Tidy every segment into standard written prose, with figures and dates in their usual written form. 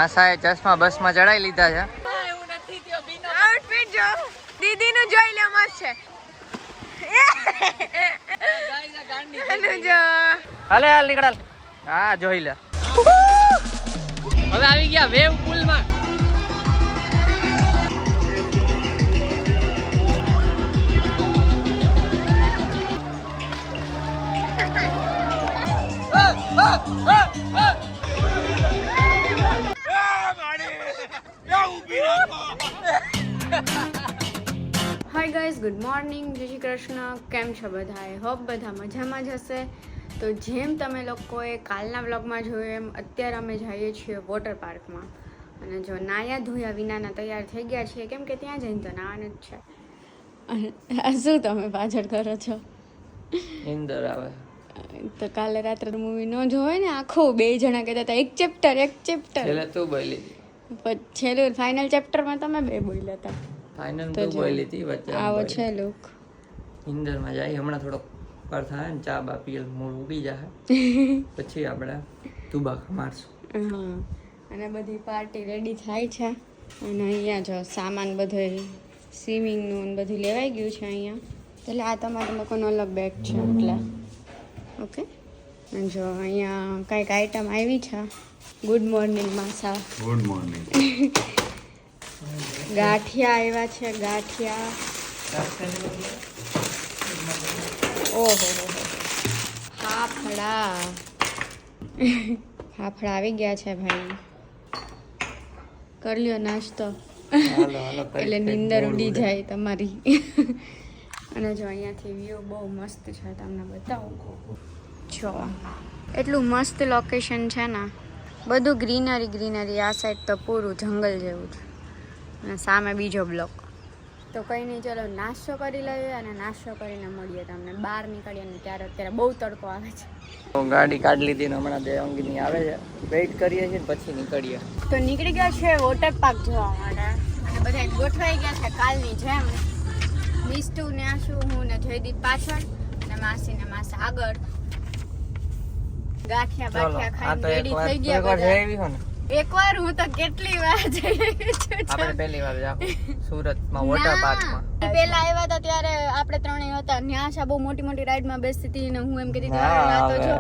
માસાએ ચશ્મા બસમાં ચડાવી લીધા છે. આઉટફિટ જો દીદી નું જોઈ લે મસ્ત છે. હાલે હાલ નીકળ. હા જોઈ લે. હવે આવી ગયા વેવ પુલ માં. હાય ગાઈઝ, ગુડ મોર્નિંગ, જય શ્રી કૃષ્ણ. કેમ છો બધા? આઈ હોપ બધા મજામાં જ હશે. તો જેમ તમે લોકોએ કાલના વ્લોગમાં જોયું એમ અત્યારે અમે જઈએ છીએ વોટર પાર્કમાં. અને જો નાયા ધોયા વિનાના તૈયાર થઈ ગયા છીએ, કેમ કે ત્યાં જઈને તો નાવાનું જ છે. શું તમે પાછળ કરો છો? નીંદર આવે તો કાલે રાત્રે મૂવી ન જોવાય ને, આખો બે જણા કહેતા હતા એક ચેપ્ટર એટલે તું બોલી પછી છેલ્લું ફાઇનલ ચેપ્ટરમાં તમે બે બોલ્યા હતા. ફાઇનલ તું બોલી હતી વચ્ચે. આવો છે લુક. નીંદરમાં જાય હમણાં થોડોક પર થાય ને ચા બા પીએ મૂળ ઉગી જાય પછી આપણે તુબાક મારશું. હા, અને બધી પાર્ટી રેડી થાય છે. અને અહીંયા જો સામાન બધો સ્વિમિંગનું બધું લેવાઈ ગયું છે અહીંયા. એટલે આ તમારા લોકોનો અલગ બેગ છે એટલે ઓકે. અને જો અહીંયા કંઈક આઈટમ આવી છે. ગુડ મોર્નિંગ માસા. Good morning. ગાંઠિયા આવ્યા છે, ગાંઠિયા. ઓહો ફાફડા. ફાફડા આવી ગયા છે ભાઈ. કરી લ્યો નાસ્તો એટલે નીંદર ઉડી જાય તમારી. અને જો અહીંયાથી વ્યૂ બહુ મસ્ત છે, તમને બતાવું. જો એટલું મસ્ત લોકેશન છે ને, બધું ગ્રીનરી. આ સાઈડ તો પૂરું જંગલ જેવું છે અને સામે બીજો બ્લોક. તો કંઈ નહીં, ચલો નાસ્તો કરી લઈએ અને નાસ્તો કરીને મળીએ તમને. બહાર નીકળીએ ને ત્યારે અત્યારે બહુ તડકો આવે છે. ગાડી કાઢી લીધી ને હમણાં દેવાંગીની આવે છે, વેઇટ કરીએ છીએ પછી નીકળીએ. તો નીકળી ગયા છે વોટર પાર્ક જોવા માટે. અને બધા ગોઠવાઈ ગયા છે કાલની જેમ. મિસ્ટુ ને આશુ, હું ને જયદીપ પાછળ અને માસી ને માસા આગળ. ગાંઠિયા બાઠિયા ખાઈને રેડી થઈ ગયા બધા. એકવાર હું તો કેટલી વાર જઈ છું. આપણે પહેલી વાર જાવ સુરતમાં વોટર પાર્કમાં. પેલા આવ્યા હતા ત્યારે આપણે ત્રણેય હતા. ન્યાસા બહુ મોટી મોટી રાઈડમાં બેસતી હતી ને હું એમ કહેતી હતી આ તો જો.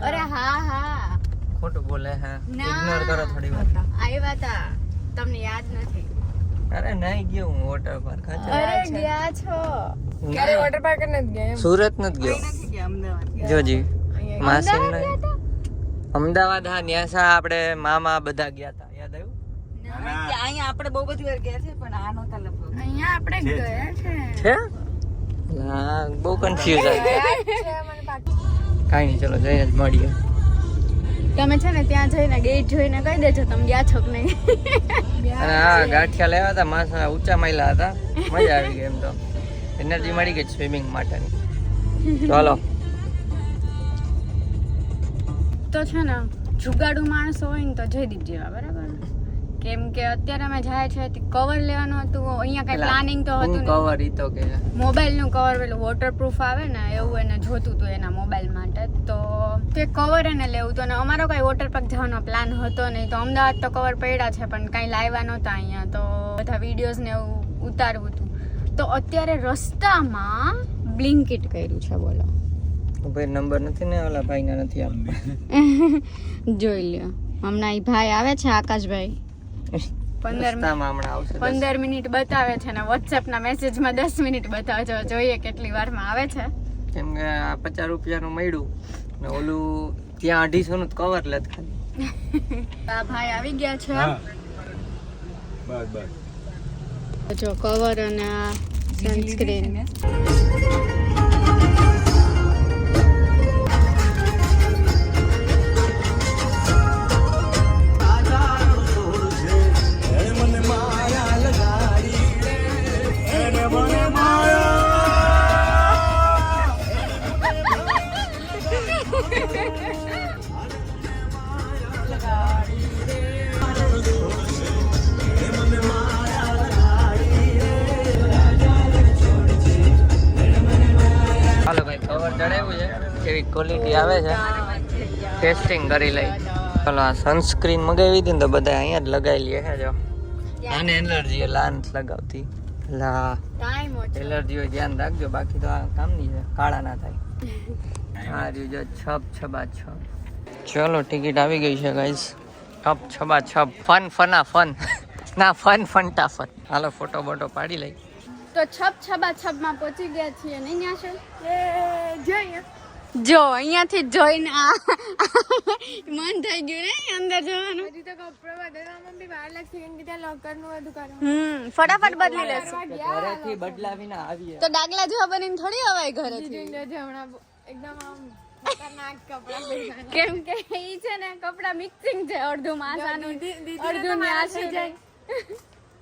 અરે હા ખોટું બોલે. હા, ઇગ્નોર કરો થોડી વાર. આવ્યા હતા, તમને યાદ નથી? અરે નહીં ગયો હું વોટર પાર્ક. અરે ગયા છો ક્યારે વોટર પાર્ક નથી ગયા? સુરત નથી ગયો. જોજી માસી ને અમદાવાદ. હા, ન્યાસા આપણે મામા બધા ગયા હતા, યાદ આવ્યું? અહીંયા આપણે બહુ બધી વાર ગયા છે પણ આ નહોતા લગભગ. અહીંયા આપણે ગયા છે. હા, બહુ કન્ફ્યુઝ આવી. કાઈ નહીં, ચલો જઈને જ મળીએ. તમે છે ને ત્યાં જઈને ગેટ જોઈને કહી દેજો તમે ગયા છો કે નહીં. અને હા, ગાંઠિયા લેવા હતા માસા, ઊંચા માયલા હતા. મજા આવી ગઈ. એમ તો એનર્જી મળી ગઈ સ્વિમિંગ માટેની. ચાલો. તો છે ને જુગાડુ માણસો હોય ને તો જયદીપ જેવા, બરાબર? કેમ કે અત્યારે અમે જાય છે કવર લેવાનું હતું. અહીંયા કઈ પ્લાનિંગ તો હતું નહીં. કવર ઈ તો કે મોબાઈલ નું કવર પેલું વોટરપ્રૂફ આવે ને એવું એને જોતું હતું એના મોબાઈલ માટે. તો તે કવર એને લેવું હતું. અને અમારો કઈ વોટર પાર્ક જવાનો પ્લાન હતો નહીં. તો અમદાવાદ તો કવર પડ્યા છે પણ કઈ લાવ્યા નહોતા અહીંયા. તો બધા વિડીયોઝ ને એવું ઉતારવું હતું. તો અત્યારે રસ્તામાં બ્લિંકિટ કર્યું છે. બોલો ભાઈ, નંબર નથી ને ઓલા ભાઈ ના નથી આમ. જોઈ લ્યો, હમણાં એ ભાઈ આવે છે આકાશભાઈ. 15 મિનિટ બતાવે છે ને વોટ્સએપ ના મેસેજમાં 10 મિનિટ બતાવે છે. જોઈએ કેટલી વારમાં આવે છે. કેમ કે આ 50 રૂપિયાનું મળ્યું ને ઓલું ત્યાં 250 નું કવર લેત ખાલી. આ ભાઈ આવી ગયા છે. બસ જો કવર અને સનસ્ક્રીન. હાલો ભાઈ, કવર ચડાવ્યું છે, કેવી ક્વોલિટી આવે છે ટેસ્ટિંગ કરી લઈ. ચાલો આ સનસ્ક્રીન મગાવી હતી ને તો બધા અહીંયા જ લગાવી લે છે જો આને એલર્જી એટલે આ નથી લગાવતી લા ટાઈમ ઓછો એલર્જી હોય ધ્યાન રાખજો બાકી તો આ કામની છે કાળા ના થાય આ રહ્યું જો છપ છબા છપ ચલો ટિકિટ આવી ગઈ છે ગાઈસ છપ છબા છપ ફન ફના ફન ના ફન ફનટા ફન હાલો ફોટો બોટો પાડી લઈ તો છપ છબા છબ માં પહોંચી ગયા છીએ નહીં ન્યા છે જો અહીંયાથી જ જોઈને આ મન થઈ ગયું ને અંદર જવાનું હજી તો કપડા બદલવામાં બી વાર લાગશે કેમ કે ત્યાં લોકર નું બધું કરવાનું ફટાફટ બદલી લેશું ઘરેથી બદલાવીને આવીએ તો ડાગલા જેવા બનીને થોડી અવાય ઘરેથી હમણાં એકદમ આમ ખતરનાક કપડા પહેરવાના. કેમ કે ઈ છે ને કપડા મિક્સિંગ છે અડધું માસાનું અડધું ન્યા છે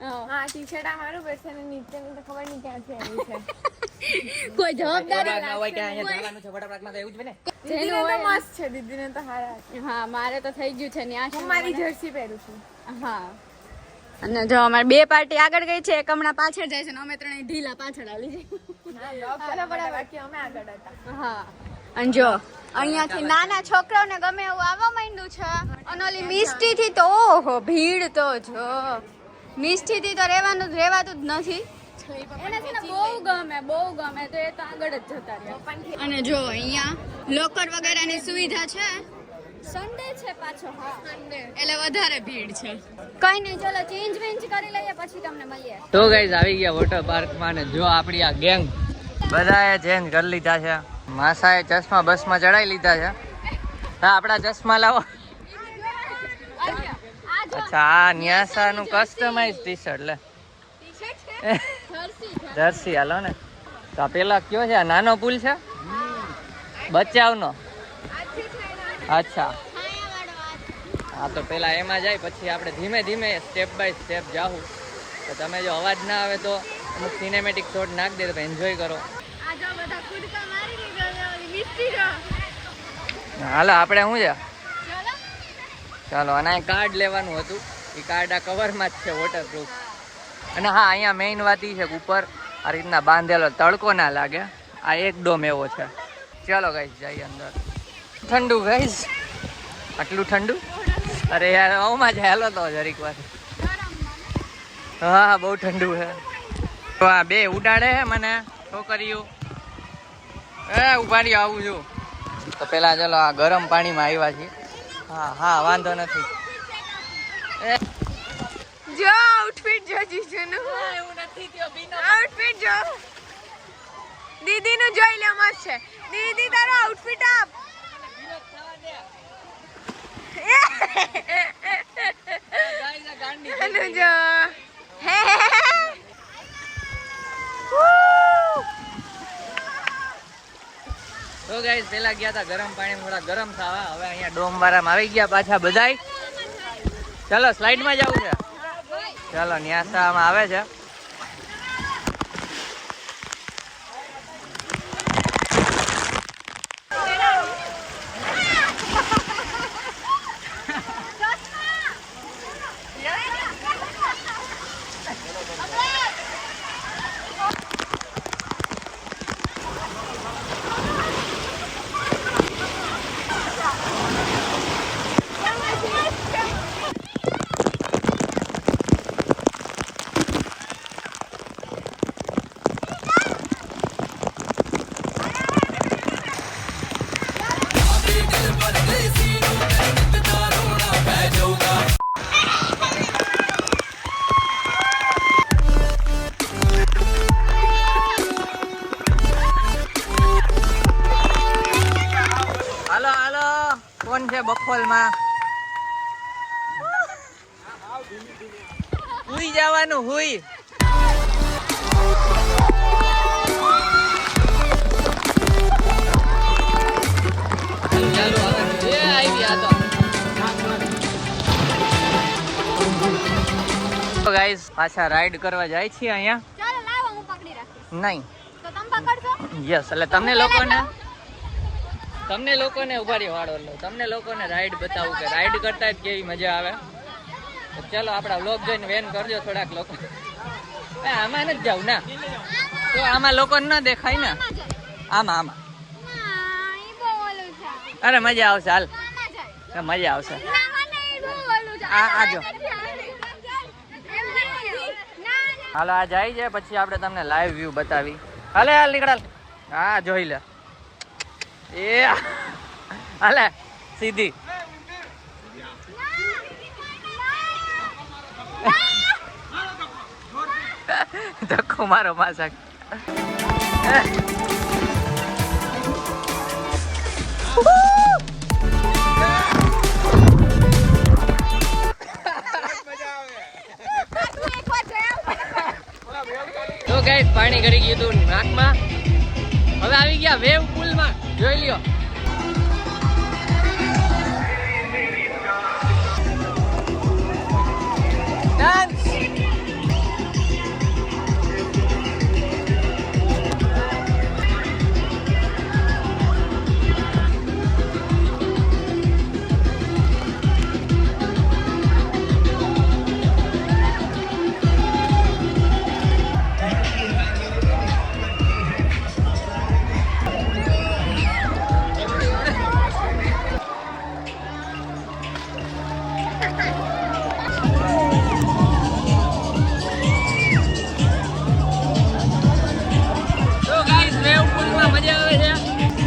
હા ટી શર્ટ આ મારું પડશે ને નીચેનું તો ખબર નહીં ક્યાં છે એવું છે કોઈ જવાબદારી દીદીને તો મસ્ત છે દીદીને તો હારા છે હા મારે તો થઈ ગયું છે ન્યા છે હું મારી જર્સી પહેરું છું હા અને જો અમારે બે પાર્ટી આગળ ગઈ છે એક હમણાં પાછળ જાય છે ને અમે ત્રણેય ઢીલા પાછળ આવી જઈએ બાકી અમે આગળ હતા હા અને જો અહીંયાથી નાના છોકરાઓને ગમે એવું આવવા માંડ્યું છે અને ઓલી મિસ્ટી થી તો ઓહો ભીડ તો જો મિસ્ટી થી તો રેવાતું જ નથી એને છે ને બહુ ગમે તો એ તો આગળ જ જતા રહ્યા અને જો અહીંયા લોકર વગેરેની સુવિધા છે સન્ડે છે પાછો હા એટલે વધારે ભીડ છે કઈ નહીં ચલો ચેન્જ વેન્જ કરી લઈએ પછી તમને મળીએ તો ગાઈઝ આવી ગયા વોટર પાર્ક માં ને જો આપણી આ ગેંગ બધાએ ચેન્જ કરી લીધા છે માસાએ ચશ્મા બસમાં ચડાવી લીધા છે હા આપણા ચશ્મા લાવો અચ્છા આ ન્યાસા નું કસ્ટમાઇઝ ટી શર્ટ લે જર્સી હાલો ને તો આ પેલા કયો છે આ નાનો પુલ છે બચાવનો અચ્છા હા તો પેલા એમાં જાય પછી આપણે ધીમે ધીમે સ્ટેપ બાય સ્ટેપ જાવું તો તમે જો અવાજ ના આવે તો અમુક સિનેમેટિક શોટ નાખ દે તો એન્જોય કરો હાલો આપણે શું છે ચાલો અને કાર્ડ લેવાનું હતું એ કાર્ડ આ કવરમાં જ છે વોટરપ્રૂફ અને હા અહીંયા મેઇન વાત એ છે કે ઉપર આ રીતના બાંધેલો તડકો ના લાગે આ એક ડોમ એવો છે ચાલો ગાઈસ જઈએ અંદર ઠંડુ ગાઈસ આટલું ઠંડુ અરે યાર ઓમાં જ હેલો તો જરીક વાર હા બહુ ઠંડુ છે તો આ બે ઉડાડે હે મને છોકરીઓ ઉભા રહ્યો આવું છું તો પેલા ચલો આ ગરમ પાણીમાં આવ્યા છીએ હા હા વાંધો નથી જો આઉટફિટ જો જીજુનું એવું નથી થયો બીનો આઉટફિટ જો દીદીનું જોઈ લે મસ્ત છે દીદી તારો આઉટફિટ આપ જો તો ગાઈસ પેલા ગયા હતા ગરમ પાણી થોડા ગરમ થવા હવે અહીંયા ડોમ વાળામાં આવી ગયા પાછા બધાય ચાલો સ્લાઇડમાં જવું છે ચાલો ન્યાસામાં આવે છે કોણ છે બખોલમાં હુઈ જવાનું હુઈ ગાઈસ પાછા રાઈડ કરવા જાય છીએ અહીંયા ચાલો લાવો હું પકડી રાખીશ નહીં તો તમે પકડશો યસ એટલે તમને લોકોને ઉભારી વાળો લો તમને લોકોને રાઈડ બતાવું કે રાઈડ કરતા જ કેવી મજા આવે તો ચાલો આપણા વ્લોગ જોઈને વેન કરજો થોડાક લોકો આમાં નથી જાવ ના તો આમાં લોકો ન દેખાય ને આમાં ઈ બહુ ઓલું છે અરે મજા આવશે હાલ ના જાય મજા આવશે ના આ જો હાલો આ જાય છે પછી આપણે તમને લાઈવ વ્યૂ બતાવી. હાલે હાલ નીકળાલ. હા જોઈ લે એ હાલે સીધી ધક્કો મારો માસા. તો ગાઈસ પાણી કરી ગયું હતું નાકમાં. હવે આવી ગયા વેવ પુલમાં. જોઈ લ્યો. ડાન્સ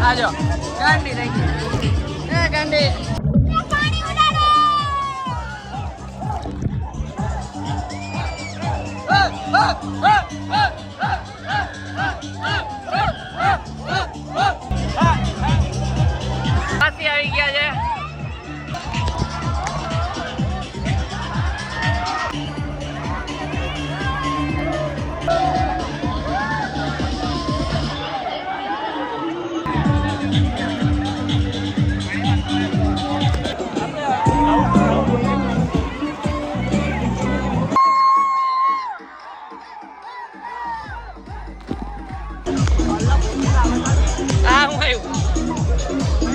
આજો ગાંડી થઈ ગઈ. એ ગાંડી પાણી ઉડાડો. પાછી આવી ગયા છે.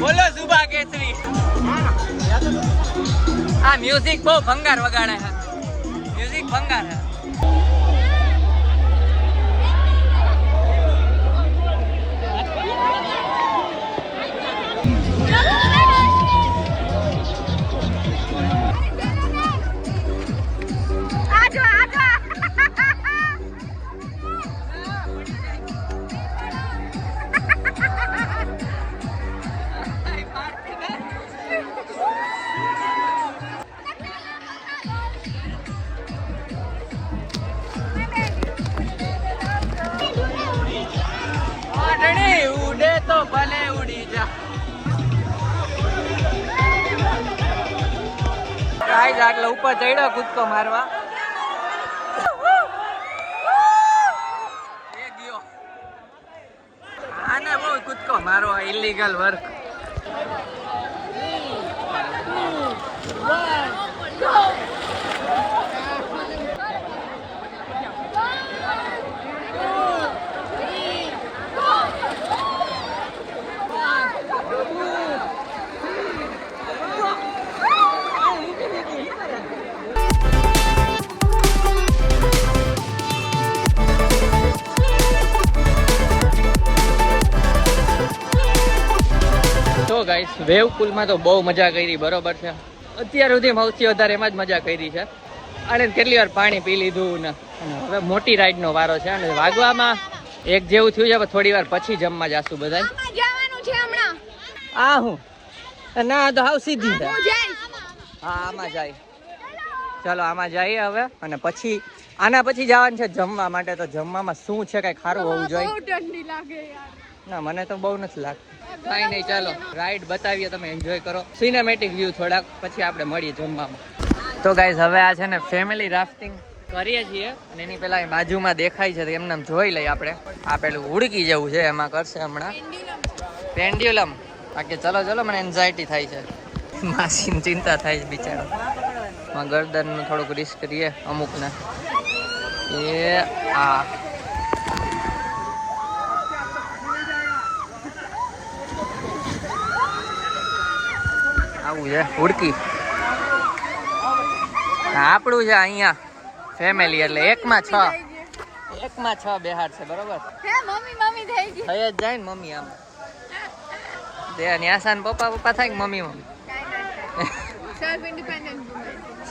બોલો સુભા કેસરી. આ મ્યુઝિક બહુ ભંગાર વગાડે છે. મ્યુઝિક ભંગાર છે. ઉડે તો ભલે ઉડી જા. ગાઈસ આટલે ઉપર ચડ્યો કૂદકો મારવા. એ ગયો. આને બહુ કૂદકો મારવા ઇલીગલ વર્ક. તો ગાઈસ વેવ પુલમાં તો બહુ મજા કરી. બરોબર છે. અત્યાર સુધી સૌથી વધારે એમાં જ મજા કરી છે. અને કેટલી વાર પાણી પી લીધું ને હવે મોટી રાઈડનો વારો છે. અને વાગવામાં એક જેવું થયું છે. પણ થોડી વાર પછી જમવા જાશું બધા. જવાનું છે હમણાં. આ હું ના તો હાવ સીધી છે. હું જઈશ. હા આમાં જાય. ચલો આમાં જઈએ હવે. અને પછી આના પછી જવાનું છે જમવા માટે. તો જમવામાં શું છે કઈ ખારું હોવું જોઈએ. બહુ ઠંડી લાગે યાર. ના મને તો બહુ નથી લાગતું. કઈ નહીં ચાલો રાઈડ બતાવીએ. તમે એન્જોય કરો સિનેમેટિક વ્યૂ થોડાક. પછી આપણે મળીએ જમવામાં. તો ગાઈઝ હવે આ છે ને ફેમિલી રાફ્ટિંગ કરીએ છીએ. અને એની પેલા બાજુમાં દેખાય છે તો એમને જોઈ લઈએ આપણે. આ પેલું ઉડકી જેવું છે એમાં કરશે હમણાં પેન્ડ્યુલમ. બાકી ચલો ચલો મને એન્ઝાયટી થાય છે. માસીને ચિંતા થાય છે બિચારો. ગરદનનું થોડુંક રિસ્ક કરીએ અમુકને. એ આ આવું છે ઉડકી. આપણું છે અહીંયા ફેમિલી એટલે એકમાં છ બેહાર છે. બરોબર હે મમ્મી મમ્મી થઈ ગઈ. થઈ જ જાય ને મમ્મી. આમ તે ન્યાસાન પપ્પા થાય કે mummy self independent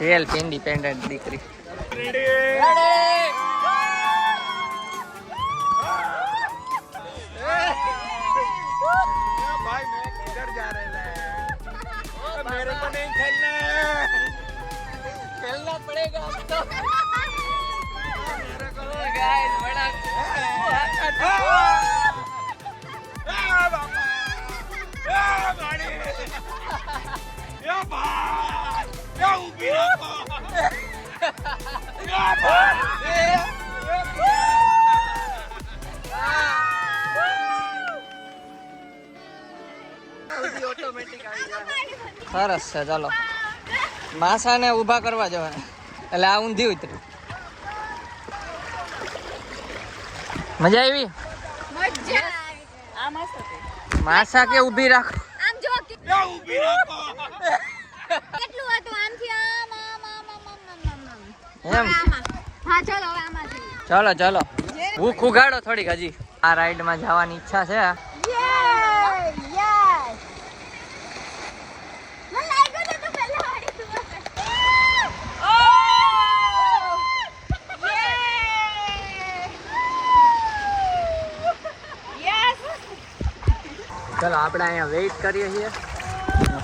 self independent દીકરી. भाई मैं किधर जा रहे हैं मेरे को नहीं खेलना खेलना पड़ेगा अब तो. मेरे को गाइस बड़ा સરસ છે. ચાલો માસાને ઊભા કરવા જવાય એટલે આ ઊંધી ઉતરી. મજા આવી? માસા કે ઊભી રાખો? આમ જો ઊભી રાખો કેટલું હતું આમથી આમ આમ આમ આમ આમ આમ એમ? આમાં હા ચલો હવે આમાંથી ચાલો ચાલો ભૂખ ઉગાડો થોડીક. હજી આ રાઈડમાં જવાની ઈચ્છા છે. યસ મને લાગ્યું તો તું પહેલા વાળી તું ચાલો આપણે અહીંયા વેઇટ કરીએ છીએ.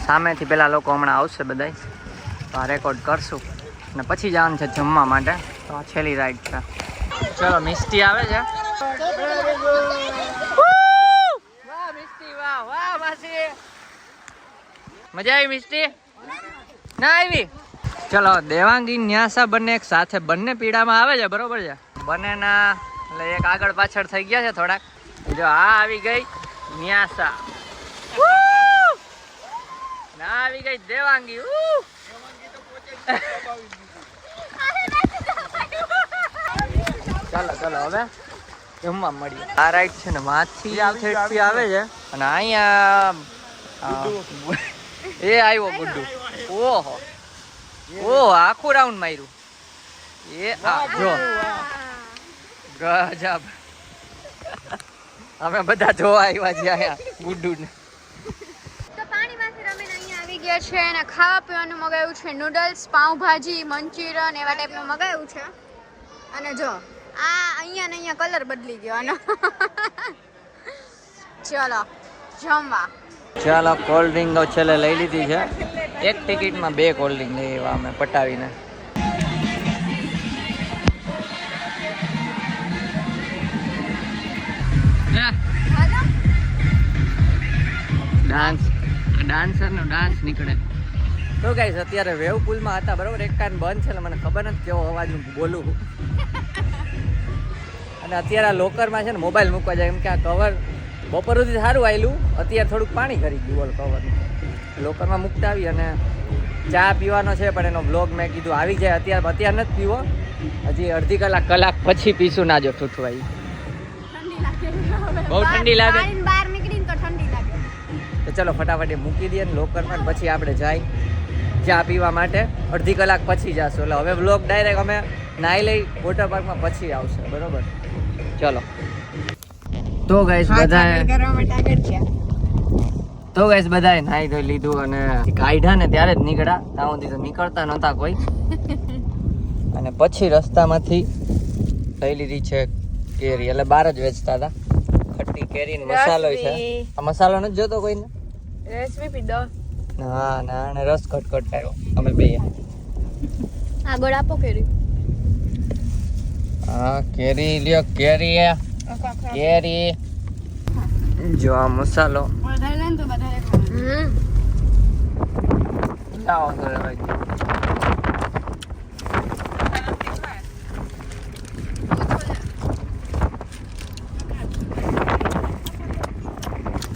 સામેથી પેલા લોકો હમણાં આવશે બધા, તો આ રેકોર્ડ કરશું અને પછી જવાનું છે જમવા માટે. તો આ છેલ્લી રાઈડ છે. ચલો મિસ્ટી આવે છે. વાહ મિસ્ટી, વાહ વાહ માસી. મજા આવી મિસ્ટી? ના આવી? ચલો દેવાંગી ન્યાસા બંને એક સાથે બંને પીડામાં આવે છે, બરોબર છે? બંનેના એટલે એક આગળ પાછળ થઈ ગયા છે થોડાક. જો આ આવી ગઈ ન્યાસા, ના આવી ગઈ દેવાંગી. ચાલો ચાલો હવે જમવા મળીએ. આ રાઈડ છે ને માથી થેટથી આવે છે અને અહીંયા એ આવ્યો ગુડ્ડુ. ઓહો ઓહો આખું રાઉન્ડ માર્યું. એ આ જો ગજબ. અમે બધા જોવા આવ્યા છીએ અહીંયા ગુડ્ડુને. તો પાણીમાંથી રમીને અહીંયા આવી ગયા છે અને ખાવા પીવાનું મગાવ્યું છે. નૂડલ્સ, પાઉંભાજી, મંચુરિયન એવા ટાઈપનું મગાવ્યું છે. અને જો આ અહીંયા ને અહીંયા કલર બદલી ગયો આનો. ચલો જમવા. ચાલો કોલ્ડ ડ્રિંક તો છેલ્લે લઈ લીધી છે. એક ટિકિટમાં 2 કોલ્ડ ડ્રિંક લઈ આવ્યા અમે પટાવીને. ડાન્સરનો ડાન્સ નીકળે. તો ગાઈસ અત્યારે વેવ પુલમાં હતા, બરોબર? એક કાન બંધ છે એટલે મને ખબર નથી કેવો અવાજ હું બોલું. અને અત્યારે આ લોકરમાં છે ને મોબાઈલ મૂકવા જાય એમ કે આ કવર બપોર સુધી સારું આવેલું, અત્યારે થોડુંક પાણી કરી ગયું ઓલ કવરનું. લોકરમાં મૂકતા આવી અને ચા પીવાનો છે પણ એનો બ્લોગ મેં કીધું આવી જાય અત્યારે નથી પીવો, હજી અડધી કલાક પછી પીશું. ના જો ઠૂઠવાઈ બહુ ઠંડી લાગે બહાર નીકળીને તો ઠંડી લાગે. તો ચલો ફટાફટ એ મૂકી દઈએ ને લોકરમાં, પછી આપણે જાય ચા પીવા માટે. અડધી કલાક પછી જશું એટલે હવે બ્લોગ ડાયરેક્ટ અમે નાહી લઈ વોટર પાર્કમાં પછી આવશે, બરોબર? ચલો તો ગાઈસ બધાએ નાહી ધોઈ લીધું અને કાઢ્યા ને ત્યારે જ નીકળ્યા. ત્યાં સુધી તો નીકળતા નહોતા કોઈ. અને પછી રસ્તામાંથી લઈ લીધી છે કેરી, એટલે બહાર જ વેચતા હતા. ખટ્ટી કેરી મસાલો છે. આ મસાલો નથી જોતો કોઈને? રેસીપી પી દો. ના ના અને રસ કટકટ આવ્યો અમે બે. આગળ આપો કેરી. હા કેરી લ્યો, કેરી કેરી. જો આ મસાલો વધારે લે ને તો વધારે લાવો તો ભાઈ.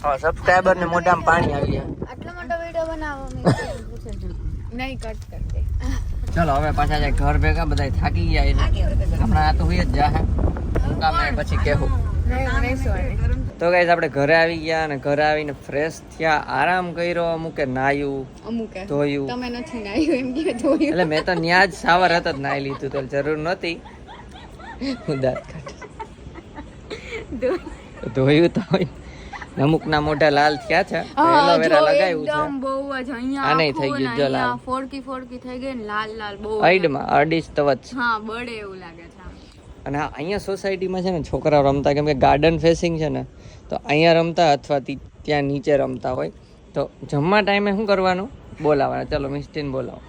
હા સબસ્ક્રાઇબર ને મોઢામાં પાણી આવી ગયા. આટલો મોટો વિડિયો બનાવો નહીં કટ કર દે. ચલો હવે પાછા જાય ઘર ભેગા, બધા થાકી ગયા છે હમણાં. આ તો હોય જ જાહે કામે પછી કેવું. તો ગાઈસ આપણે ઘરે આવી ગયા અને ઘરે આવીને ફ્રેશ થયા, આરામ કર્યો. અમુકે નાયું, અમુક ધોયું. તમે નથી નાયું એમ કે ધોયું. એટલે મેં તો ન્યા જ શાવર હતા જ નાઈ લીધું, તો જરૂર નહોતી. હું દાંત કાઢ ધોયું તો હોય અમુકના મોઢા લાલ થયા છે એલોવેરા લગાવ્યું છે એકદમ બહુ જ અહીંયા આ નહીં થઈ આખું ગયું ને જો લાલ અહીંયા ફોડકી થઈ ગઈ ને લાલ લાલ બહુ અડીમાં અડીશ તવચ હા બળે એવું લાગે છે અને અહીંયા સોસાયટીમાં છે ને છોકરાઓ રમતા કેમ કે ગાર્ડન ફેસિંગ છે ને તો અહીંયા રમતા અથવા ત્યાં નીચે રમતા હોય તો જમવા ટાઈમે શું કરવાનું બોલાવવાના ચલો મિસ્ટીને બોલાવો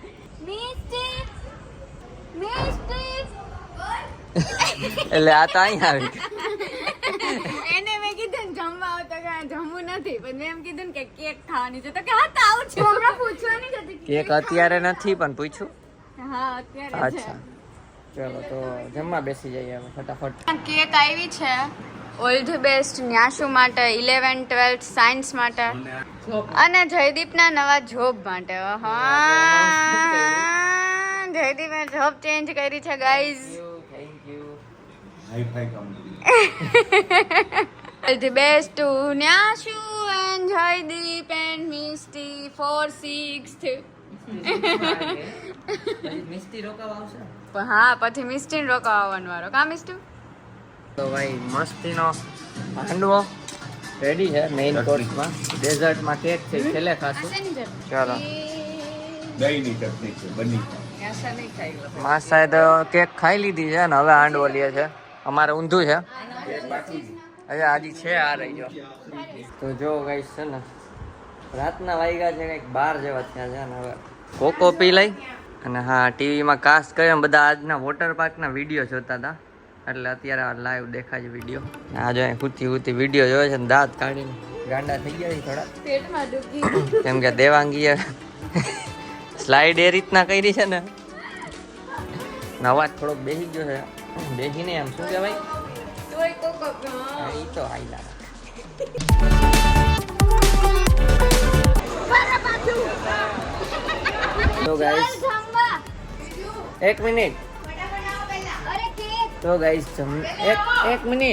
એટલે આ તો અહીંયા આવી એને મેં કીધું ને જમવા આવતા કે જમવું નથી પણ મેં એમ કીધું ને કે કેક ખાવાની છે તો કે હા તો આવું છું હમણાં પૂછવાની જ હતી કેક અત્યારે નથી પણ પૂછ્યું હા અત્યારે છે અચ્છા ચલો તો જમવા બેસી જઈએ હવે ફટાફટ કેક આવી છે ઓલ ધ બેસ્ટ ન્યાશુ માટે 11 12 સાયન્સ માટે અને જયદીપના નવા જોબ માટે હા જયદીપે જોબ ચેન્જ કરી છે guys thank you hi fi company all the best to Nyashu and Jaydeep and Misty for 6th Misty રોકાવા આવશે હા પછી મિસ્ટીને રોકાવાનું વારો કા મિસ્ટુ તો ભાઈ મસ્તીનો હાંડવો રેડી છે મેઇન કોર્સમાં ડેઝર્ટમાં કેક છે છેલ્લે ખાશું ચાલો દહીંની ચટણી છે બની માં સાહેબ કેક ખાઈ લીધી છે ને હવે હાંડવો લે છે અમારે ઊંધું છે હજી આજી છે આ રહી ગયો તો જો ગાઈસ છે ને રાતના વાગ્યા છે કંઈક 12 જેવા થયા છે ને હવે કોકો પી લઈ અને હા ટીવીમાં કાસ્ટ કર્યો બધા આજના વોટર પાર્કના વિડીયો જોતા હતા એટલે અત્યારે લાઈવ દેખાય છે વિડીયો આ જો કૂતી વિડીયો જોવે છે ને દાંત કાઢીને ગાંડા થઈ ગયા છે થોડા પેટમાં દુખી કેમ કે દેવાંગીએ સ્લાઇડ એ રીતના કરી છે ને અવાજ થોડોક બેસી ગયો છે બેસીને એમ શું કહેવાય તોય કોકો એ તો આઈલા તો ગાઈસ એક મિનિટ તો ગાઈસ એક મિનિટ